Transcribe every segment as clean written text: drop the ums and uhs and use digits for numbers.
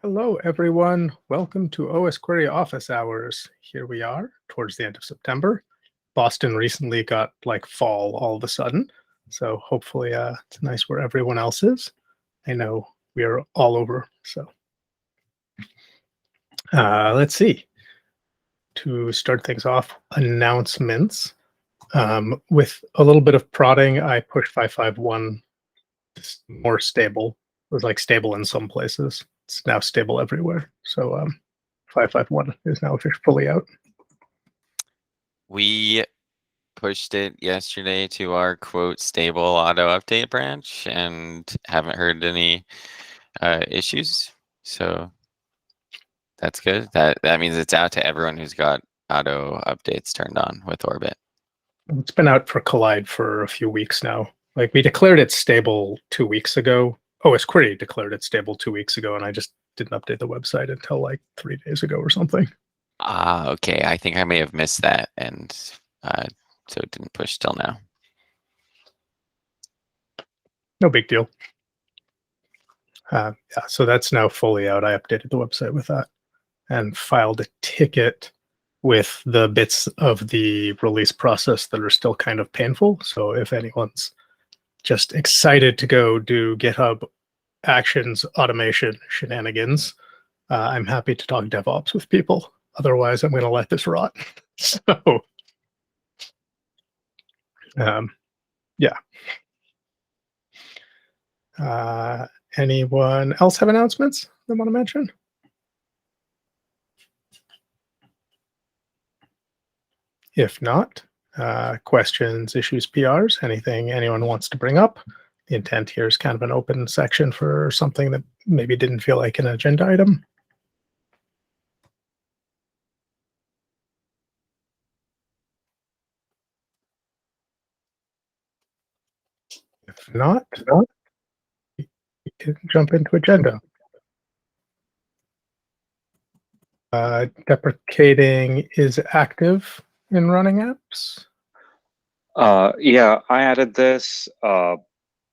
Hello, everyone. Welcome to Osquery office hours. Here we are towards the end of September. Boston recently got like fall all of a sudden. So hopefully it's nice where everyone else is. I know we are all over. So let's see. To start things off, announcements. With a little bit of prodding, I pushed 551 more stable. It was like stable in some places. It's now stable everywhere. So 551 is now officially out. We pushed it yesterday to our quote stable auto update branch and haven't heard any issues. So that's good. That means it's out to everyone who's got auto updates turned on with Orbit. It's been out for Collide for a few weeks now. Like we declared it stable 2 weeks ago. Osquery declared it stable 2 weeks ago, and I just didn't update the website until like 3 days ago or something. Okay. I think I may have missed that, and so it didn't push till now. No big deal. Yeah, so that's now fully out. I updated the website with that and filed a ticket with the bits of the release process that are still kind of painful. So if anyone's just excited to go do GitHub actions, automation, shenanigans, I'm happy to talk DevOps with people. Otherwise, I'm going to let this rot. So, yeah. Anyone else have announcements they want to mention? If not, questions, issues, PRs, anything anyone wants to bring up. The intent here is kind of an open section for something that maybe didn't feel like an agenda item. If not, we can jump into agenda. Deprecating is active in running apps. Yeah, I added this.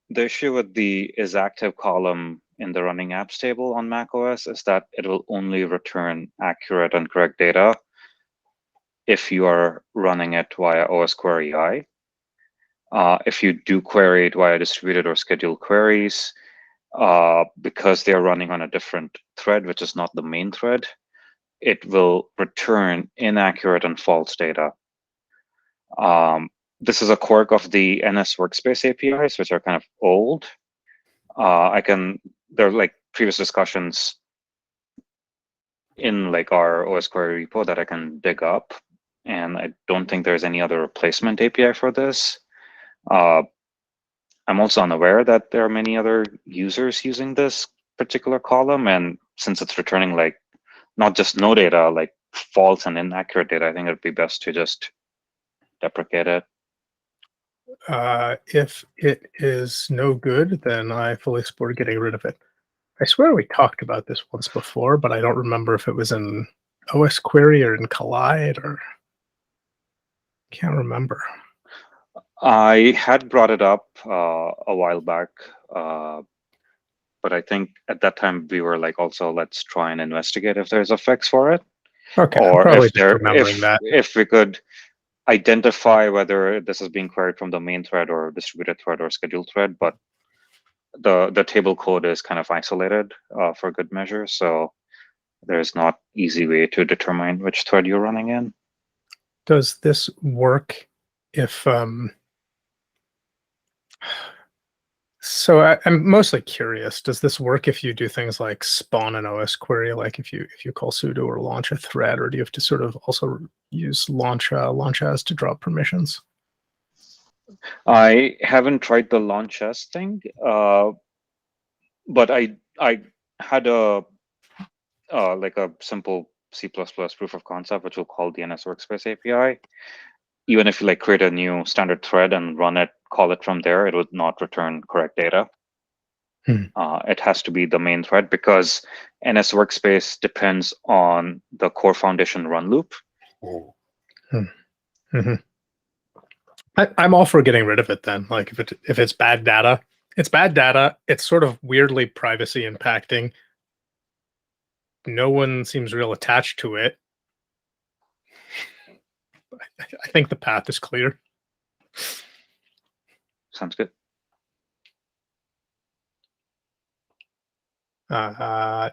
The issue with the is active column in the running apps table on macOS is that it will only return accurate and correct data if you are running it via Osquery I. If you do query it via distributed or scheduled queries, because they're running on a different thread, which is not the main thread, it will return inaccurate and false data. This is a quirk of the NS Workspace APIs, which are kind of old. There are like previous discussions in like our Osquery repo that I can dig up, and I don't think there's any other replacement API for this. I'm also unaware that there are many other users using this particular column, and since it's returning like not just no data, like false and inaccurate data, I think it'd be best to just deprecate it. If it is no good, then I fully support getting rid of it. I swear we talked about this once before, but I don't remember if it was in Osquery or in Collide, or can't remember. I had brought it up a while back, but I think at that time we were like, also let's try and investigate if there's a fix for it, Okay, or probably just remembering that. if we could identify whether this is being queried from the main thread or distributed thread or scheduled thread. But the table code is kind of isolated for good measure, so there's not easy way to determine which thread you're running in. Does this work if so I'm mostly curious, does this work if you do things like spawn an OS query, like if you call sudo or launch a thread, or do you have to sort of also use launch as to drop permissions? I haven't tried the launch as thing, but I had a like a simple C++ proof of concept, which we'll call the NS Workspace API. Even if you like create a new standard thread and run it, call it from there, it would not return correct data. It has to be the main thread because NS Workspace depends on the core foundation run loop. I'm all for getting rid of it then. Like if it's bad data, it's bad data. It's sort of weirdly privacy impacting. no one seems real attached to it. I think the path is clear. Sounds good.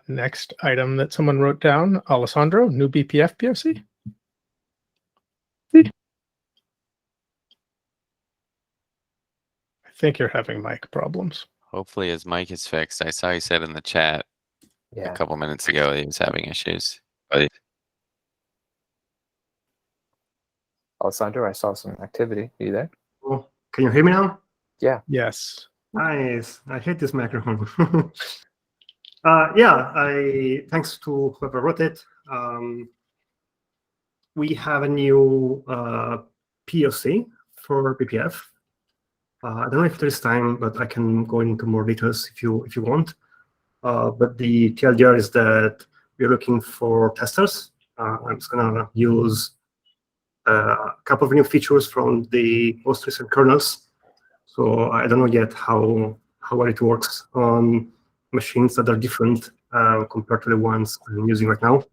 Next item that someone wrote down, Alessandro, new BPF POC. I think you're having mic problems. Hopefully his mic is fixed. I saw he said in the chat a couple minutes ago he was having issues. But Alessandro, I saw some activity. Are you there? Oh, can you hear me now? Yeah. Yes. Nice. I hate this microphone. Thanks to whoever wrote it. We have a new POC for BPF. I don't know if there's time, but I can go into more details if you want. But the TLDR is that we're looking for testers. I'm just gonna use a couple of new features from the most recent kernels. So I don't know yet how well it works on machines that are different compared to the ones I'm using right now.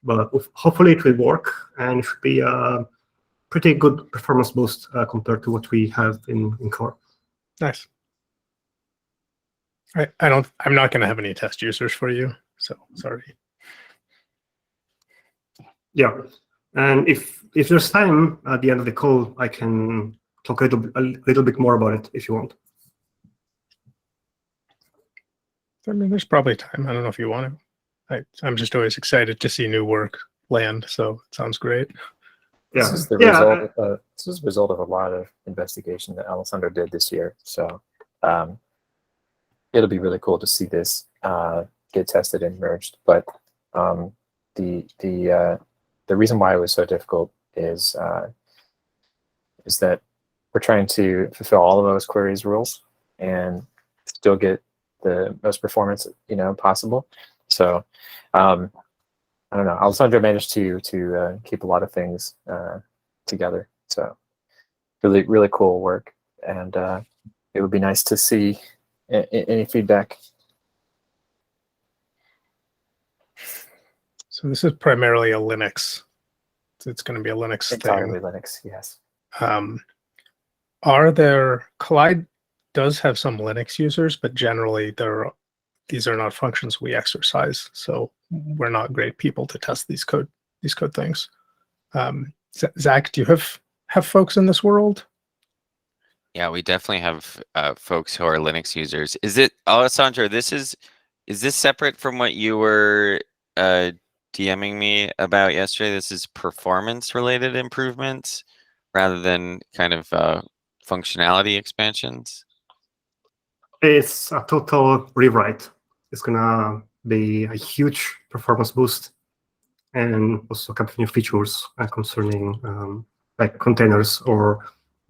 But hopefully it will work, and it should be a pretty good performance boost compared to what we have in core. Nice. I'm not going to have any test users for you, so sorry. Yeah, and if there's time at the end of the call, I can talk a little bit more about it if you want. I mean, there's probably time. I don't know if you want to. I'm just always excited to see new work land, so it sounds great. Yeah. This is the result. This is a result of a lot of investigation that Alessandro did this year. So it'll be really cool to see this get tested and merged. But the reason why it was so difficult is that we're trying to fulfill all of those queries rules and still get the most performance possible. So I don't know. Alessandro managed to keep a lot of things together. So really cool work, and it would be nice to see any feedback. So this is primarily a Linux. It's going to be a Linux Entirely thing. Linux, yes. Collide does have some Linux users, but generally these are not functions we exercise, so we're not great people to test these code things. Zach, do you have folks in this world? yeah, we definitely have folks who are Linux users. Is it, Alessandro, is this separate from what you were DMing me about yesterday? This is performance related improvements rather than kind of functionality expansions? It's a total rewrite. It's gonna be a huge performance boost, and also a couple of new features concerning like containers or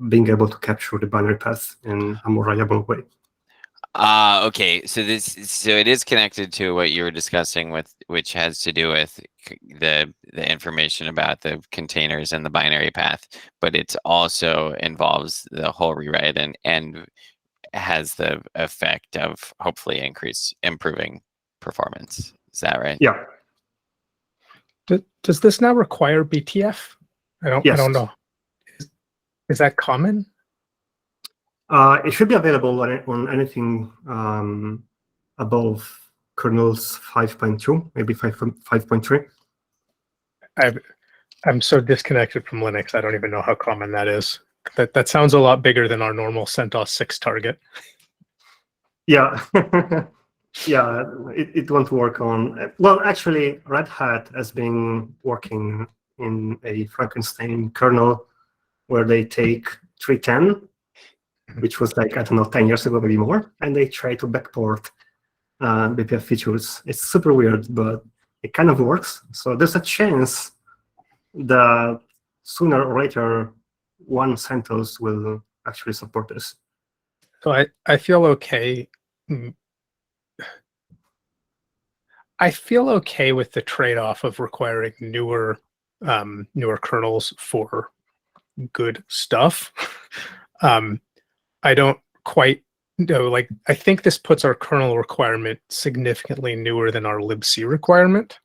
being able to capture the binary path in a more reliable way. Okay, so it is connected to what you were discussing which has to do with the information about the containers and the binary path, but it also involves the whole rewrite and has the effect of hopefully improving performance. Is that right? Yeah. Does this now require BTF? I don't know. Is that common? It should be available on anything above kernels 5.2, maybe 5.3. I'm so disconnected from Linux. I don't even know how common that is. That sounds a lot bigger than our normal CentOS 6 target. Yeah. Yeah, it won't work on. Well, actually, Red Hat has been working in a Frankenstein kernel where they take 310, which was like, I don't know, 10 years ago, maybe more, and they try to backport BPF features. It's super weird, but it kind of works. So there's a chance that sooner or later, one CentOS will actually support this. So I feel okay. I feel okay with the trade-off of requiring newer kernels for good stuff. I don't quite No, like I think this puts our kernel requirement significantly newer than our libc requirement,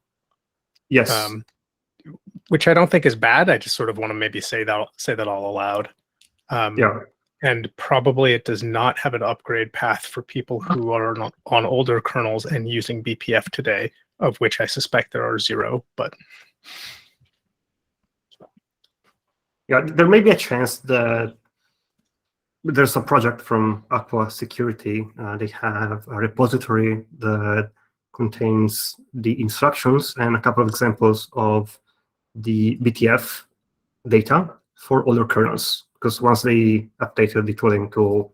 Yes. which I don't think is bad. I just sort of want to maybe say that all aloud. Yeah. And probably it does not have an upgrade path for people who are not on older kernels and using BPF today, of which I suspect there are 0. But Yeah, there may be a chance that there's a project from Aqua Security. They have a repository that contains the instructions and a couple of examples of the BTF data for older kernels. Because once they updated the tooling tool,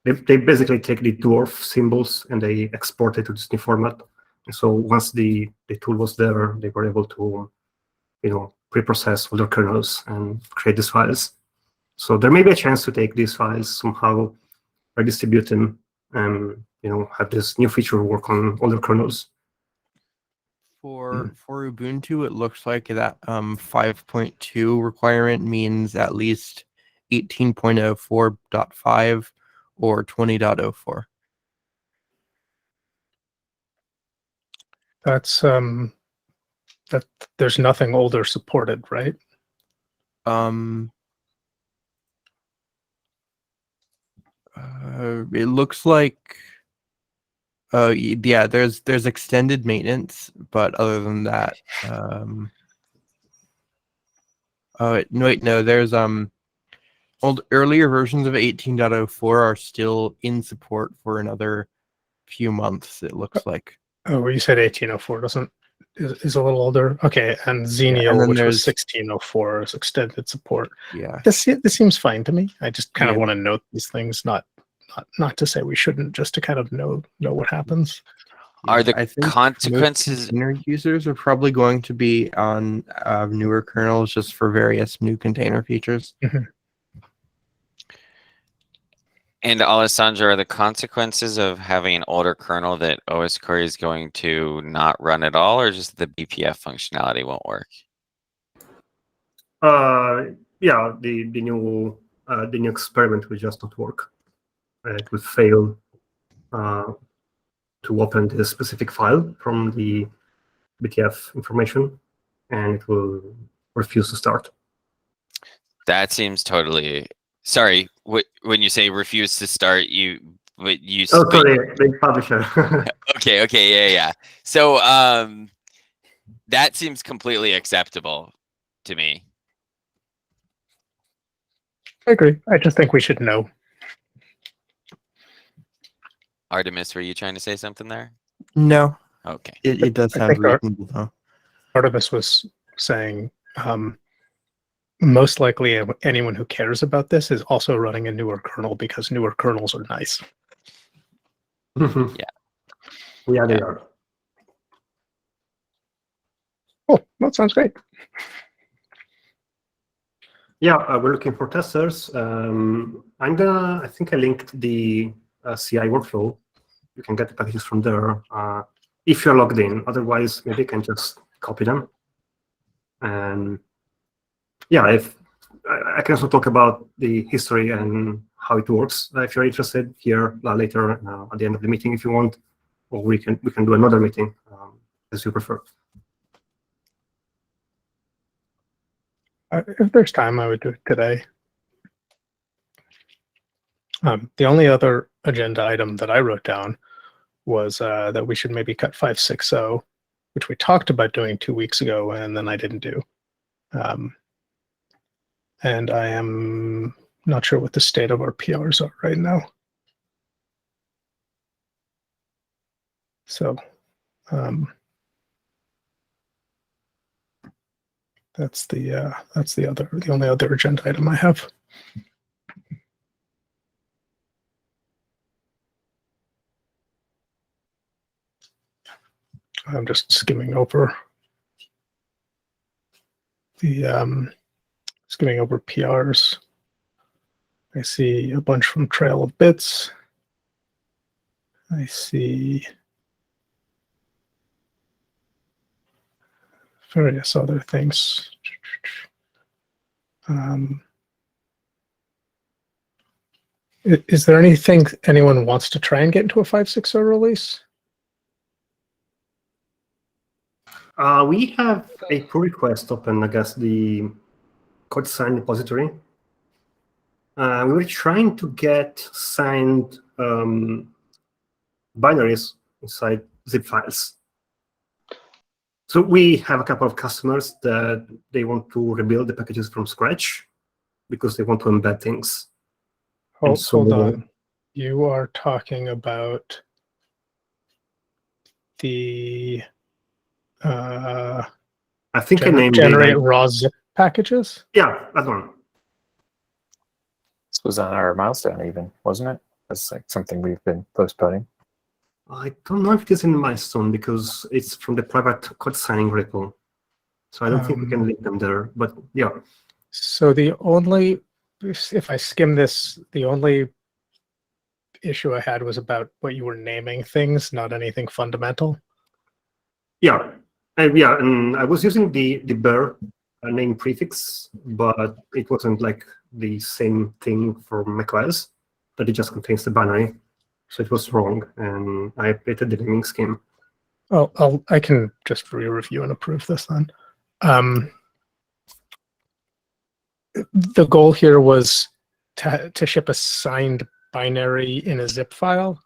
they basically take the dwarf symbols and they export it to this new format. And so once the tool was there, they were able to, preprocess older kernels and create these files. So there may be a chance to take these files, somehow redistribute them, and have this new feature work on older kernels. For Ubuntu, it looks like that 5.2 requirement means at least 18.04.5 or 20.04. that's that there's nothing older supported, right? It looks like yeah, there's extended maintenance, but other than that, oh no, there's earlier versions of 18.04 are still in support for another few months, it looks like. Oh, well, you said 1804 is a little older. Okay, and Xenial, and then which was there's 1604, is extended support. Yeah. This seems fine to me. I just kind of Yeah. want to note these things, not to say we shouldn't, just to kind of know what happens. Are the I think consequences- most container users are probably going to be on newer kernels just for various new container features. And Alessandro, are the consequences of having an older kernel that Osquery is going to not run at all, or just the BPF functionality won't work? Yeah, the new experiment will just not work. It will fail to open this specific file from the BTF information, and it will refuse to start. That seems totally. Sorry, when you say refuse to start, you. Oh, sorry, the publisher. Okay, yeah. So, that seems completely acceptable to me. I agree. I just think we should know. Artemis, were you trying to say something there? No, Okay. it does I sound think our- reasonable though. Artemis was saying most likely anyone who cares about this is also running a newer kernel because newer kernels are nice. Yeah, they are. Oh, that sounds great. Yeah, we're looking for testers. I think I linked the CI workflow. You can get the packages from there if you're logged in. Otherwise, maybe you can just copy them. And yeah, if I can also talk about the history and how it works if you're interested here later at the end of the meeting if you want, or we can do another meeting as you prefer. If there's time, I would do it today. The only other agenda item that I wrote down was that we should maybe cut 560, which we talked about doing 2 weeks ago, and then I didn't do. And I am not sure what the state of our PRs are right now. So that's the only other agenda item I have. I'm just skimming over the skimming over PRs. I see a bunch from Trail of Bits. I see various other things. Is there anything anyone wants to try and get into a 5.6.0 release? We have a pull request open against the code sign repository. We were trying to get signed binaries inside zip files. So we have a couple of customers that they want to rebuild the packages from scratch because they want to embed things. Hold on. You are talking about the I think I named generate raw zip packages? Yeah, that one. This was on our milestone even, wasn't it? That's like something we've been postponing. I don't know if it is in milestone because it's from the private code signing repo. So I don't think we can link them there, but yeah. So the only, if I skim this, the only issue I had was about what you were naming things, not anything fundamental. Yeah, and I was using the bear name prefix, but it wasn't like the same thing for macOS, that it just contains the binary. So it was wrong, and I updated the naming scheme. Oh, I can just re-review and approve this then. The goal here was to ship a signed binary in a zip file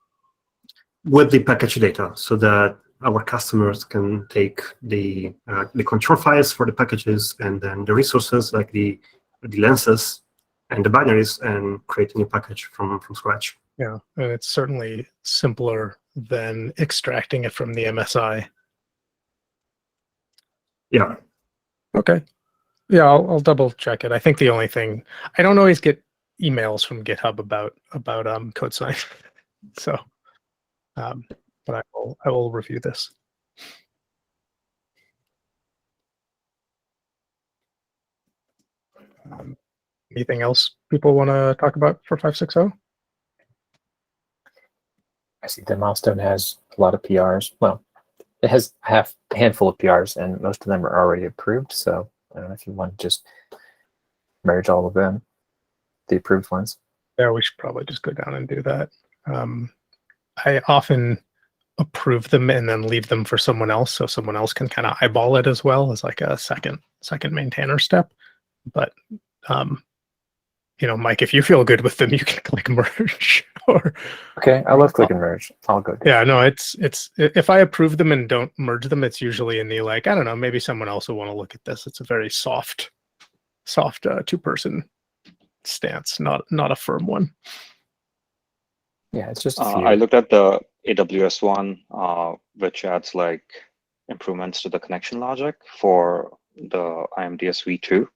with the package data, so that our customers can take the control files for the packages and then the resources like the lenses and the binaries and create a new package from scratch. Yeah, and it's certainly simpler than extracting it from the MSI. Yeah. Okay. Yeah, I'll double check it. I think the only thing, I don't always get emails from GitHub about code sign, so but I will review this. Anything else people want to talk about for 5.6.0? I see the milestone has a lot of PRs. Well, it has a handful of PRs, and most of them are already approved. So I don't know if you want to just merge all of them, the approved ones. Yeah, we should probably just go down and do that. I often approve them and then leave them for someone else, so someone else can kind of eyeball it as well as like a second maintainer step. But you know, Mike, if you feel good with them, you can click merge. Or okay, I love click and merge. All good. Yeah, no, it's if I approve them and don't merge them, it's usually in the like, I don't know, maybe someone else will want to look at this. It's a very soft two-person stance, not a firm one. Yeah, it's just a few. I looked at the AWS one, which adds like improvements to the connection logic for the IMDS v2.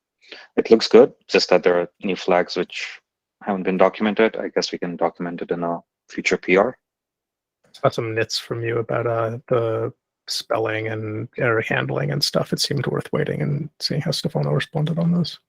It looks good, just that there are new flags which haven't been documented. I guess we can document it in a future PR. Saw some nits from you about the spelling and error handling and stuff. It seemed worth waiting and seeing how Stefano responded on those.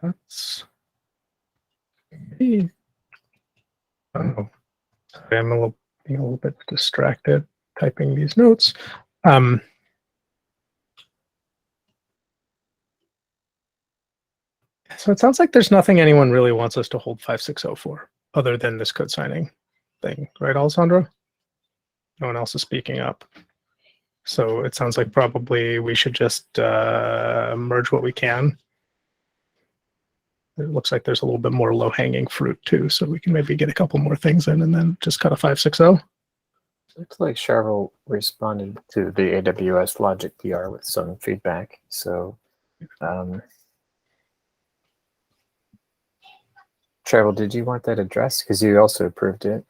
That's oh, sorry, I'm being a little bit distracted typing these notes. So it sounds like there's nothing anyone really wants us to hold 5.6.0 for, other than this code signing thing, right, Alessandro? No one else is speaking up. So it sounds like probably we should just merge what we can. It looks like there's a little bit more low-hanging fruit too, so we can maybe get a couple more things in and then just cut a 5.6.0. Looks like Charvel responded to the AWS Logic PR with some feedback. So, Charvel, did you want that addressed? Because you also approved it.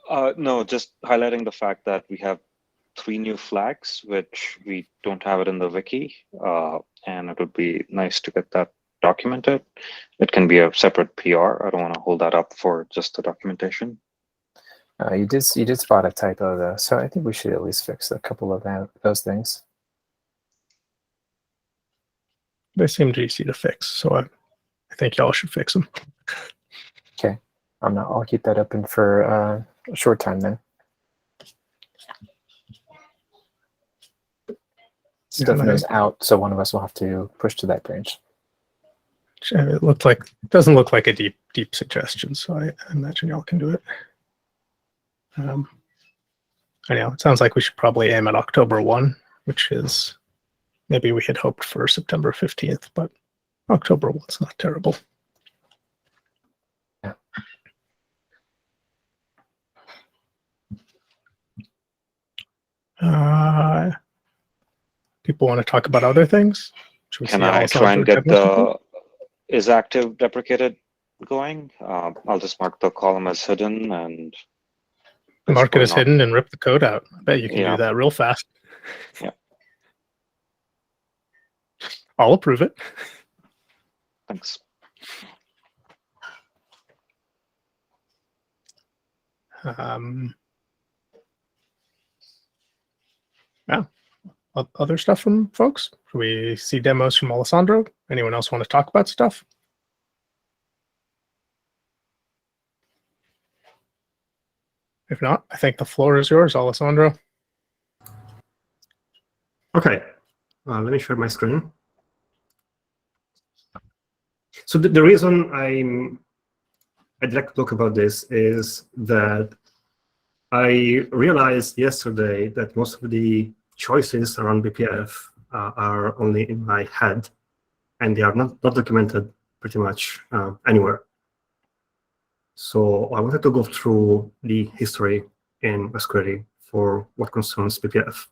No, just highlighting the fact that we have 3 new flags, which we don't have it in the wiki, and it would be nice to get that document it. It can be a separate PR. I don't want to hold that up for just the documentation. You did spot a typo though, so I think we should at least fix a couple of those things. They seemed easy to fix, so I think y'all should fix them. Okay, I'll keep that open for a short time then. Stuff goes out, so one of us will have to push to that branch. It doesn't look like a deep suggestion, so I imagine y'all can do it. Anyhow, it sounds like we should probably aim at October 1, which is maybe we had hoped for September 15th, but October 1's not terrible. Yeah. People want to talk about other things? Can I try and get the is active deprecated going? I'll just mark the column as hidden and mark it as hidden and rip the code out. I bet you can do that real fast. Yeah. I'll approve it. Thanks. Yeah. Other stuff from folks? Should we see demos from Alessandro? Anyone else want to talk about stuff? If not, I think the floor is yours, Alessandro. Okay, let me share my screen. So the reason I'd like to talk about this is that I realized yesterday that most of the choices around BPF are only in my head, and they are not documented pretty much anywhere. So I wanted to go through the history in Osquery for what concerns BPF.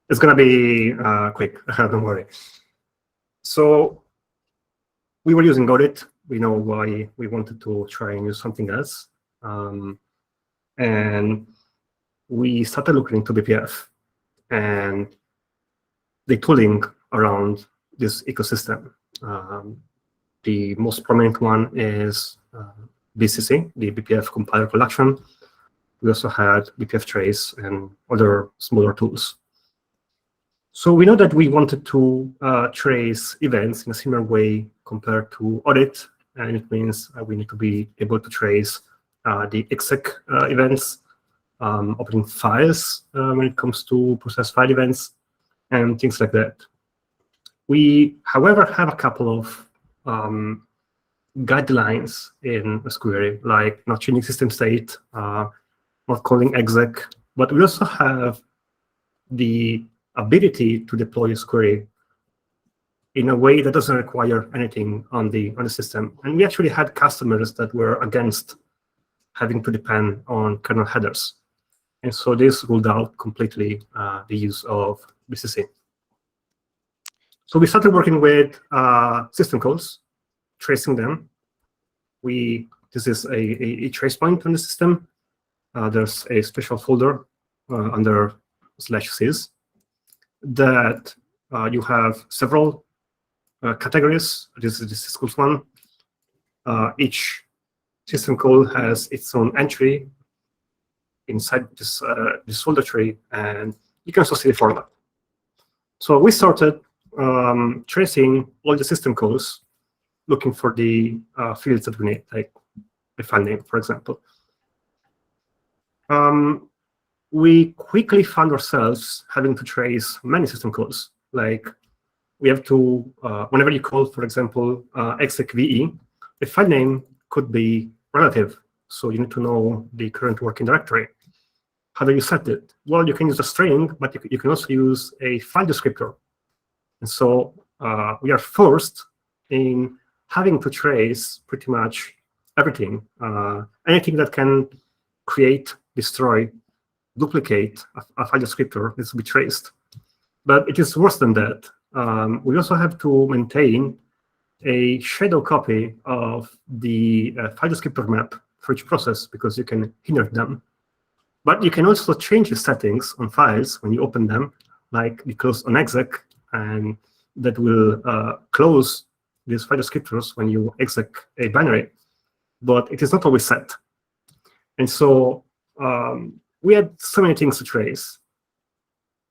It's going to be quick, don't worry. So we were using Audit. We know why we wanted to try and use something else. And we started looking into BPF and the tooling around this ecosystem. The most prominent one is BCC, the BPF compiler collection. We also had BPF trace and other smaller tools. So we know that we wanted to trace events in a similar way compared to Audit, and it means we need to be able to trace the exec events, opening files when it comes to process file events, and things like that. We, however, have a couple of guidelines in Osquery, like not changing system state, not calling exec, but we also have the ability to deploy Osquery in a way that doesn't require anything on the system. And we actually had customers that were against having to depend on kernel headers. And so this ruled out completely the use of BCC. So we started working with system calls, tracing them. This is a trace point on the system. There's a special folder under /sys that you have several categories. This is the syscalls one. Each system call has its own entry inside this folder tree, and you can also see the format. So we started tracing all the system calls, looking for the fields that we need, like the file name, for example. We quickly found ourselves having to trace many system calls. Like we have to, whenever you call, for example, execve, the file name could be relative. So you need to know the current working directory. How do you set it? Well, you can use a string, but you can also use a file descriptor. And so we are forced in having to trace pretty much everything. Anything that can create, destroy, duplicate a file descriptor needs to be traced. But it is worse than that. We also have to maintain a shadow copy of the file descriptor map for each process, because you can inherit them. But you can also change the settings on files when you open them, like the close on exec, and that will close these file descriptors when you exec a binary, but it is not always set. And so we had so many things to trace.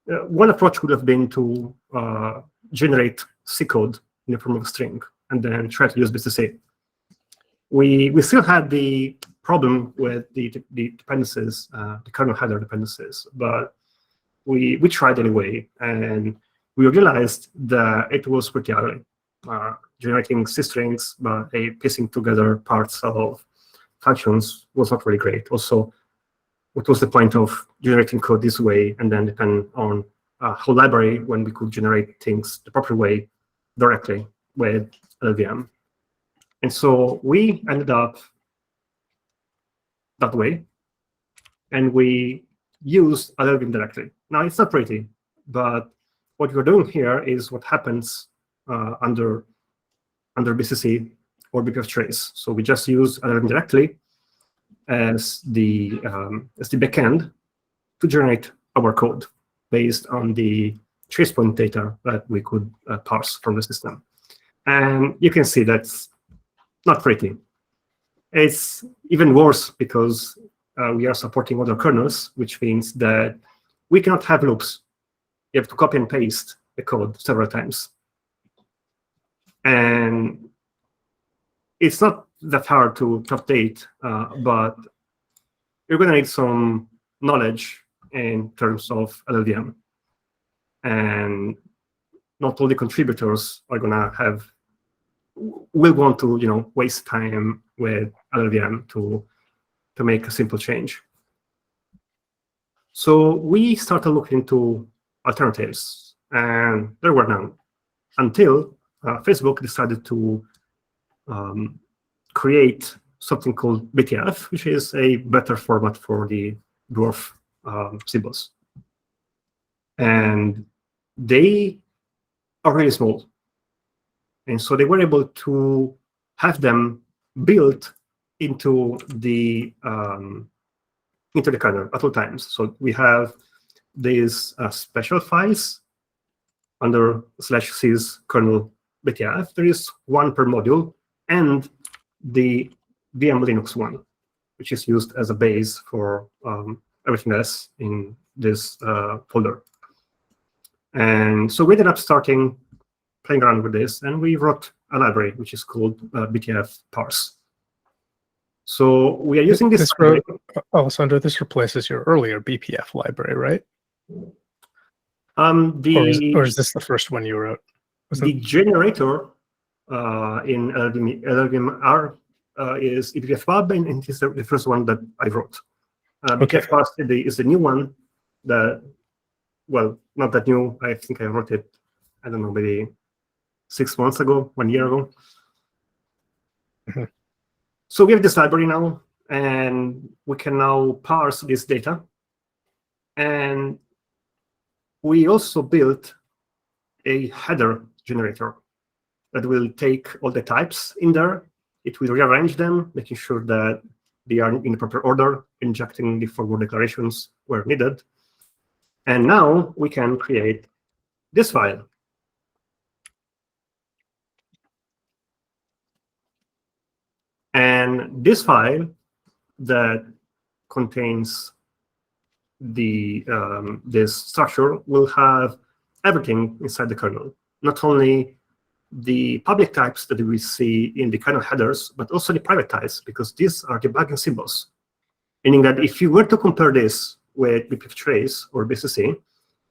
One approach would have been to generate C code in the form of a string and then try to use BCC. We still had the problem with the dependencies, the kernel header dependencies, but we tried anyway, and we realized that it was pretty ugly. Generating C strings, but piecing together parts of functions was not really great. Also, what was the point of generating code this way and then depend on a whole library when we could generate things the proper way directly with LLVM? And so we ended up that way, and we used LLVM directly. Now, it's not pretty, but what we're doing here is what happens under BCC or BPF trace. So we just use LLVM directly as the backend to generate our code based on the trace point data that we could parse from the system. And you can see that's not pretty. It's even worse because we are supporting other kernels, which means that we cannot have loops. You have to copy and paste the code several times. And it's not that hard to update, but you're going to need some knowledge in terms of LLVM. And not all the contributors are going to will want to waste time with LLVM to make a simple change. So we started looking into alternatives, and there were none until Facebook decided to create something called BTF, which is a better format for the dwarf symbols. And they are really small. And so they were able to have them built into the kernel at all times. So we have these special files under /sys kernel BTF. There is one per module, and the VM Linux one, which is used as a base for everything else in this folder. And so we ended up playing around with this, and we wrote a library which is called BTF parse. So we are using this. Alessandro, this replaces your earlier BPF library, right? Or is this the first one you wrote? The generator in LLVM is BPF-pub, and it is the first one that I wrote. BPF parse is the new one that, well, not that new. I think I wrote it, I don't know, maybe 6 months ago, 1 year ago. Mm-hmm. So we have this library now, and we can now parse this data. And we also built a header generator that will take all the types in there. It will rearrange them, making sure that they are in the proper order, injecting the forward declarations where needed. And now we can create this file. And this file that contains this structure will have everything inside the kernel, not only the public types that we see in the kernel headers, but also the private types, because these are debugging symbols. Meaning that if you were to compare this with BPF trace or BCC,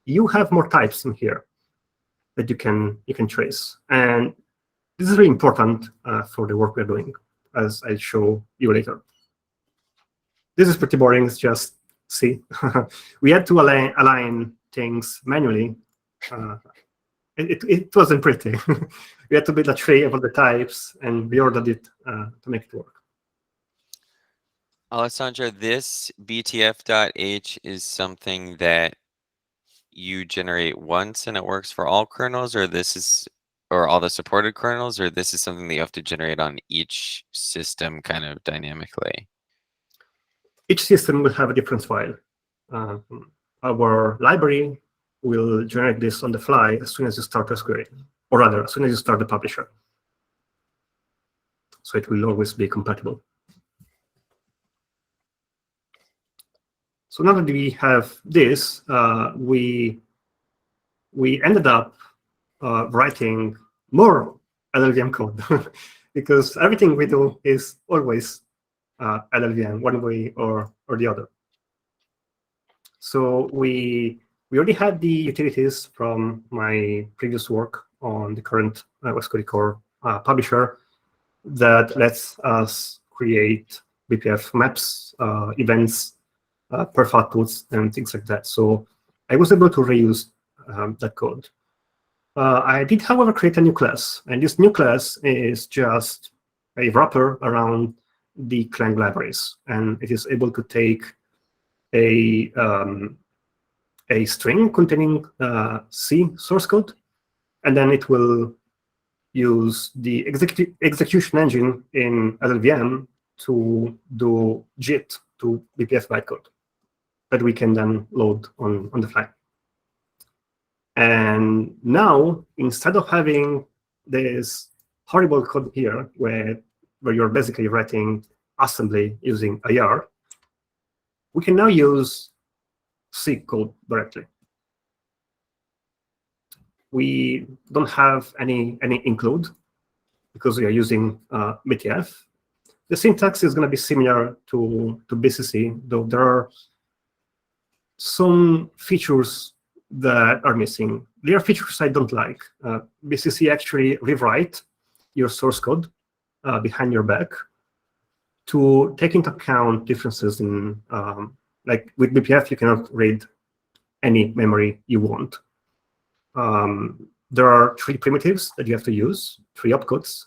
you have more types in here that you can trace. And this is really important for the work we're doing, as I'll show you later. This is pretty boring. It's just C. We had to align things manually. It wasn't pretty. We had to build a tree of all the types, and we ordered it to make it work. Alessandro, this btf.h is something that you generate once and it works for all kernels, or all the supported kernels, or this is something that you have to generate on each system kind of dynamically? Each system will have a different file. Our library will generate this on the fly as soon as you start Osquery, or rather, as soon as you start the publisher. so it will always be compatible. So now that we have this, we ended up writing more LLVM code because everything we do is always LLVM one way or the other. So we already had the utilities from my previous work on the current Osquery core publisher that lets us create BPF maps, events, perf outputs, and things like that. So I was able to reuse that code. I did, however, create a new class, and this new class is just a wrapper around the Clang libraries, and it is able to take a string containing C source code, and then it will use the execution engine in LLVM to do JIT to BPF bytecode that we can then load on the fly. And now, instead of having this horrible code here where you're basically writing assembly using IR, we can now use C code directly. We don't have any include because we are using BTF. The syntax is going to be similar to BCC, though there are some features that are missing. There are features I don't like. BCC actually rewrite your source code behind your back to take into account differences in, like with BPF, you cannot read any memory you want. There are 3 primitives that you have to use, 3 opcodes.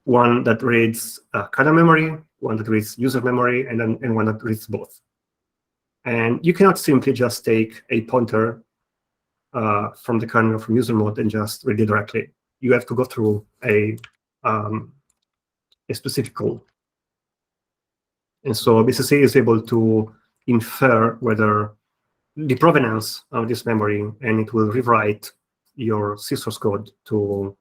One that reads kernel memory, one that reads user memory, and one that reads both. And you cannot simply just take a pointer from the kernel from user mode and just read it directly. You have to go through a specific code. And so BCC is able to infer whether the provenance of this memory, and it will rewrite your C source code to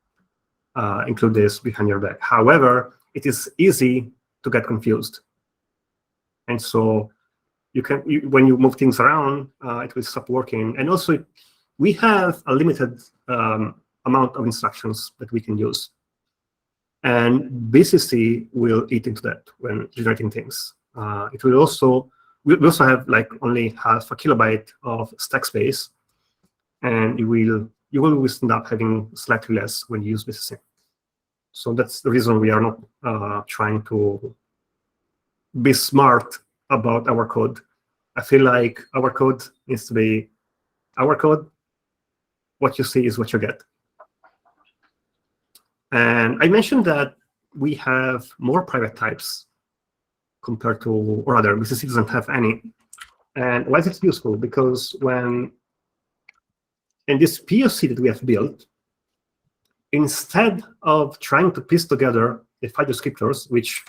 include this behind your back. However, it is easy to get confused. And so when you move things around, it will stop working. And also, we have a limited amount of instructions that we can use. And BCC will eat into that when generating things. It will also, we also have like only half a kilobyte of stack space, and you will always end up having slightly less when you use BCC. So that's the reason we are not trying to be smart about our code. I feel like our code needs to be our code. What you see is what you get. And I mentioned that we have more private types compared to, or rather, BCC doesn't have any. And why is it useful? Because when in this POC that we have built, instead of trying to piece together the file descriptors, which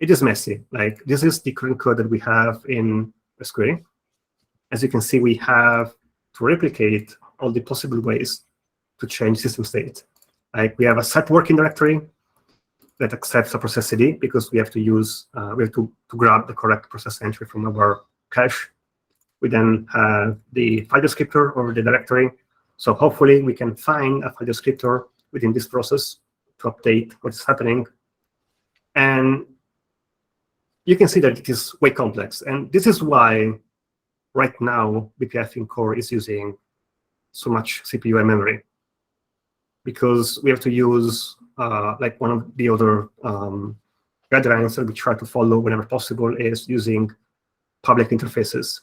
it is messy. Like this is the current code that we have in Osquery. As you can see, we have to replicate all the possible ways to change system state. Like we have a set working directory that accepts a process ID because we have to use, we have to grab the correct process entry from our cache. We then have the file descriptor over the directory. So hopefully we can find a file descriptor within this process to update what's happening. And you can see that it is way complex. And this is why right now BPF in core is using so much CPU and memory, because we have to use like one of the other guidelines that we try to follow whenever possible is using public interfaces.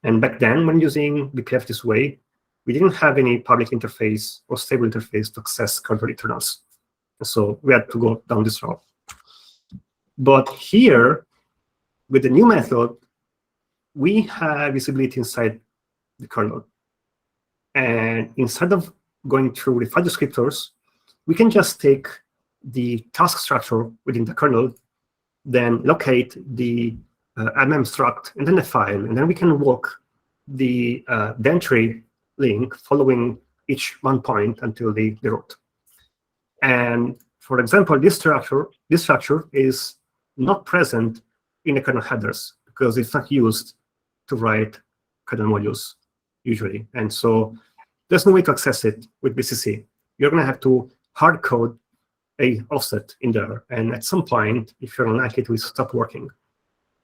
And back then, when using BPF this way, we didn't have any public interface or stable interface to access kernel internals. So we had to go down this route. But here, with the new method, we have visibility inside the kernel. And instead of going through the file descriptors, we can just take the task structure within the kernel, then locate the mm struct, and then the file, and then we can walk the entry link following each one point until the root. And For example, this structure is not present in the kernel headers because it's not used to write kernel modules usually. And so there's no way to access it with BCC. You're going to have to hard code a offset in there. And at some point, if you're unlucky, it will stop working.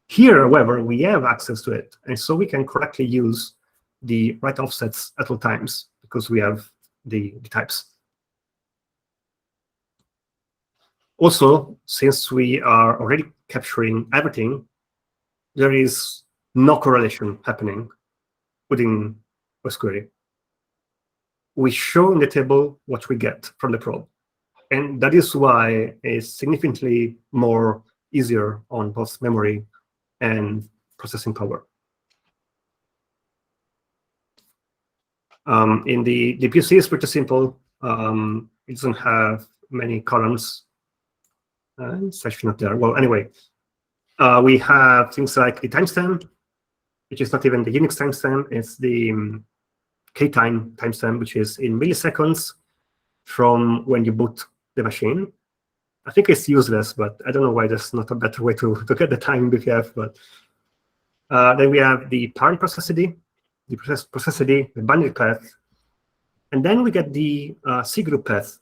Here, however, we have access to it. And so we can correctly use the right offsets at all times because we have the types. Also, since we are already capturing everything, there is no correlation happening within Osquery. We show in the table what we get from the probe. And that is why it's significantly more easier on both memory and processing power. In the POC is pretty simple. It doesn't have many columns. It's actually not there. Well, anyway, we have things like the timestamp, which is not even the Unix timestamp. It's the K-time timestamp, which is in milliseconds from when you boot the machine. I think it's useless, but I don't know why there's not a better way to get the time in BPF. But then we have the parent process ID, the process ID, the binary path, and then we get the C group path,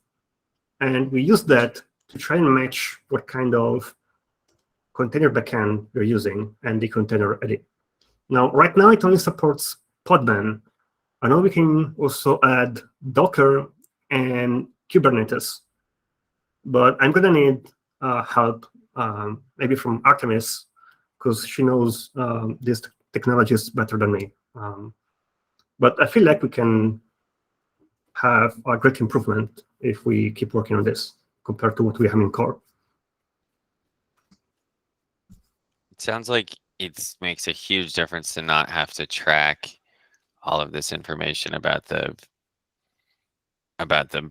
and we use that to try and match what kind of container backend you're using and the container ID. Now, right now, it only supports Podman. I know we can also add Docker and Kubernetes, but I'm going to need help, maybe from Artemis, because she knows these technologies better than me. But I feel like we can have a great improvement if we keep working on this compared to what we have in core. It sounds like it makes a huge difference to not have to track all of this information about the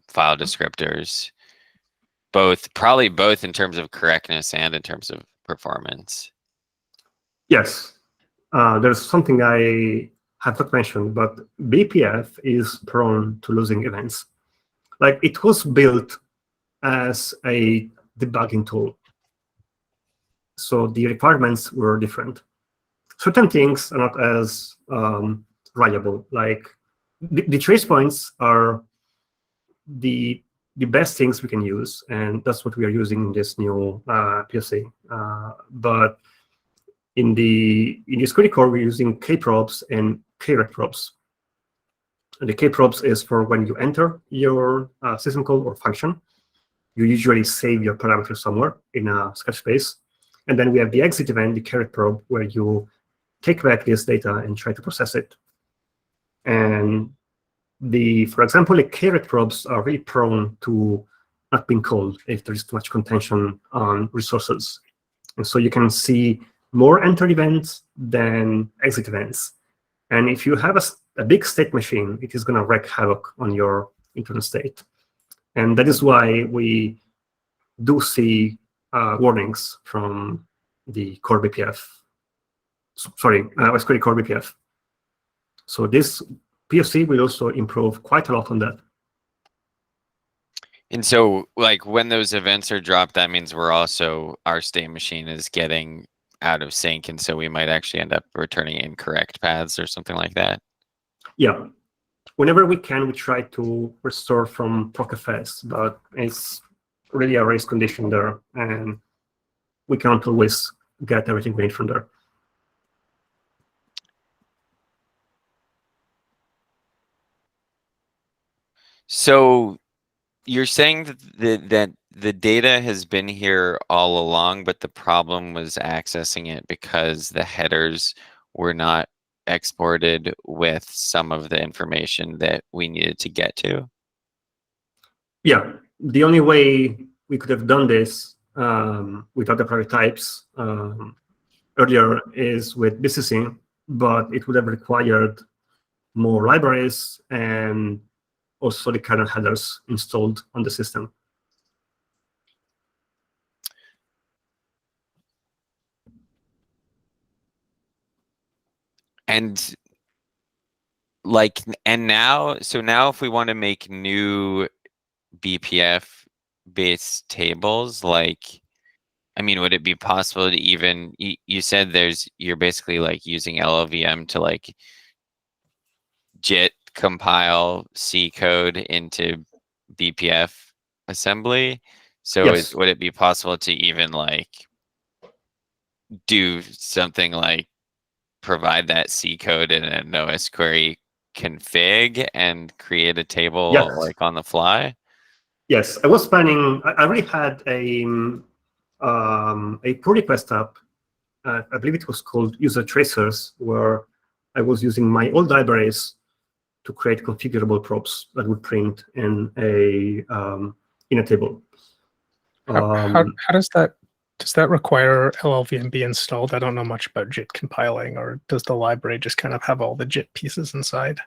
file descriptors, probably both in terms of correctness and in terms of performance. Yes, there's something I have not mentioned, but BPF is prone to losing events. Like, it was built as a debugging tool, so the requirements were different. Certain things are not as reliable. Like the trace points are the best things we can use, and that's what we are using in this new POC. But in the Osquery core, we're using kprobes and krect probes. And the kprobes is for when you enter your system call or function. You usually save your parameters somewhere in a sketch space. And then we have the exit event, the krect probe, where you take back this data and try to process it. And for example, the krect probes are really prone to not being called if there's too much contention on resources. And so you can see more enter events than exit events. And if you have a big state machine, it is going to wreak havoc on your internal state. And that is why we do see warnings from the core BPF. Sorry, Osquery core BPF. So this POC will also improve quite a lot on that. And so, like, when those events are dropped, that means our state machine is getting out of sync, and so we might actually end up returning incorrect paths or something like that. Yeah. Whenever we can, we try to restore from procfs, but it's really a race condition there, and we can't always get everything we need from there. So you're saying that the data has been here all along, but the problem was accessing it because the headers were not exported with some of the information that we needed to get to? Yeah, the only way we could have done this without the private types earlier is with BCC, but it would have required more libraries and also the kernel headers installed on the system. And now if we want to make new BPF base tables? Like, I mean, would it be possible to even, you said you're basically like using LLVM to like JIT compile C code into BPF assembly. So Yes. would it be possible to even like do something like provide that C code in an Osquery config and create a table Yes. like on the fly? Yes, I was planning. I already had a pull request app. I believe it was called User Tracers, where I was using my old libraries to create configurable props that would print in a table. How does that require LLVM be installed? I don't know much about JIT compiling, or does the library just kind of have all the JIT pieces inside?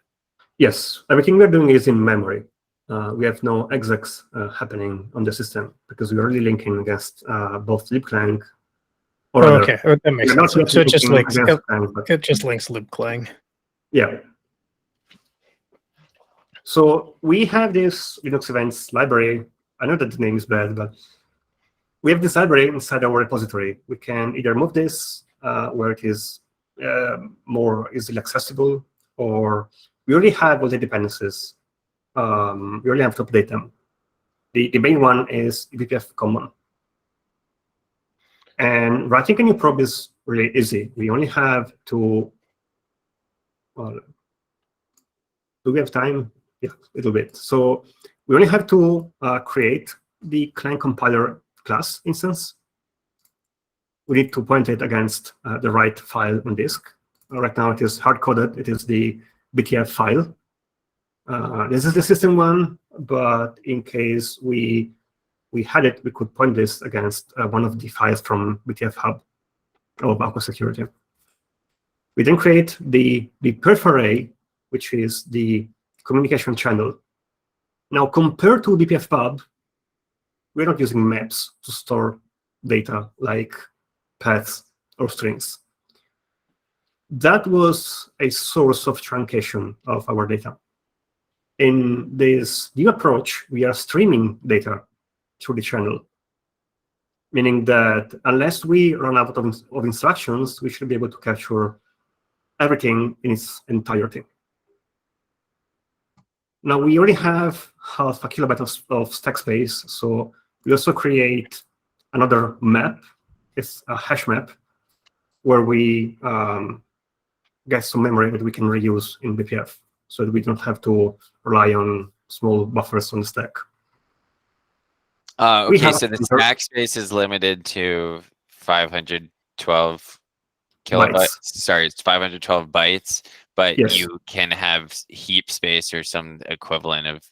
Yes, everything we're doing is in memory. We have no execs happening on the system because we're really linking against both libclang. Or okay, that makes sense. So it just links. It just links libclang. Yeah. So we have this Linux events library. I know that the name is bad, but we have this library inside our repository. We can either move this where it is more easily accessible, or we already have all the dependencies. We only have to update them. The main one is BPF common. And writing a new probe is really easy. We only have to, well, do we have time? Yeah, a little bit. So we only have to create the client compiler class instance. We need to point it against the right file on disk. Right now it is hard-coded. It is the BTF file. This is the system one, but in case we had it, we could point this against one of the files from BTF Hub of Aqua Security. We then create the perf array, which is the communication channel. Now, compared to BPF Pub, we're not using maps to store data like paths or strings. That was a source of truncation of our data. In this new approach, we are streaming data through the channel, meaning that unless we run out of instructions, we should be able to capture everything in its entirety. Now, we already have half a kilobyte of stack space, so we also create another map. It's a hash map where we get some memory that we can reuse in BPF so that we don't have to rely on small buffers on the stack. Okay, so the stack space is limited to 512 kilobytes. Bytes. Sorry, it's 512 bytes, but yes. You can have heap space or some equivalent of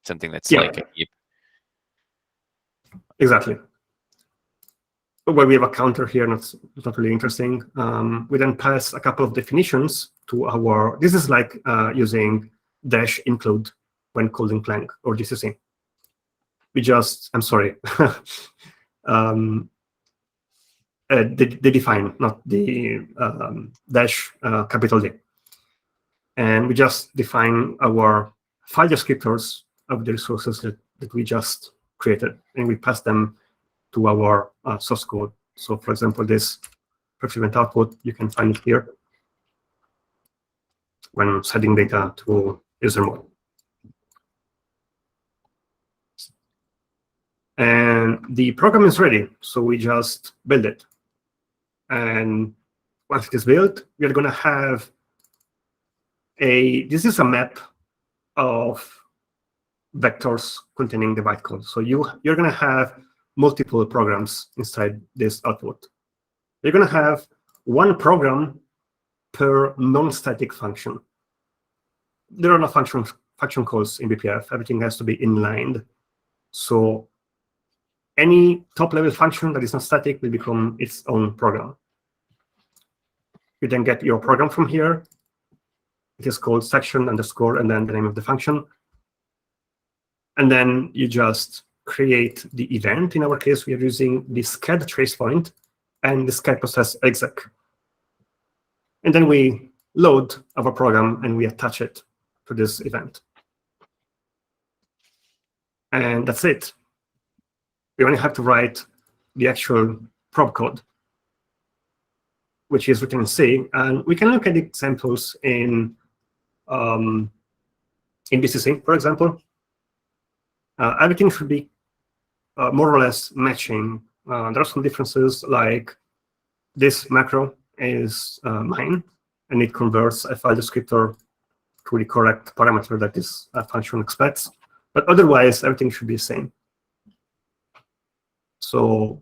something that's Yeah. like a heap. Exactly. Well, we have a counter here, and it's not really interesting. We then pass a couple of definitions to our, this is like using dash include when calling Clang or GCC. We just, I'm sorry, they define, not the dash capital D. And we just define our file descriptors of the resources that we just created, and we pass them to our source code. So, for example, this perf event output, you can find it here when sending data to user mode. And the program is ready, so we just build it. And once it is built, we are going to have this is a map of vectors containing the bytecode. So you're going to have multiple programs inside this output. You're going to have one program per non-static function. There are no function calls in BPF. Everything has to be inlined. So any top-level function that is not static will become its own program. You then get your program from here. It is called section underscore and then the name of the function. And then you just create the event. In our case, we are using the sched trace point and the sched process exec. And then we load our program and we attach it to this event. And that's it. we only have to write the actual probe code, which is written in C, and we can look at examples in BCC, for example. Everything should be more or less matching. There are some differences, like this macro is mine, and it converts a file descriptor to the correct parameter that this function expects. But otherwise, everything should be the same. So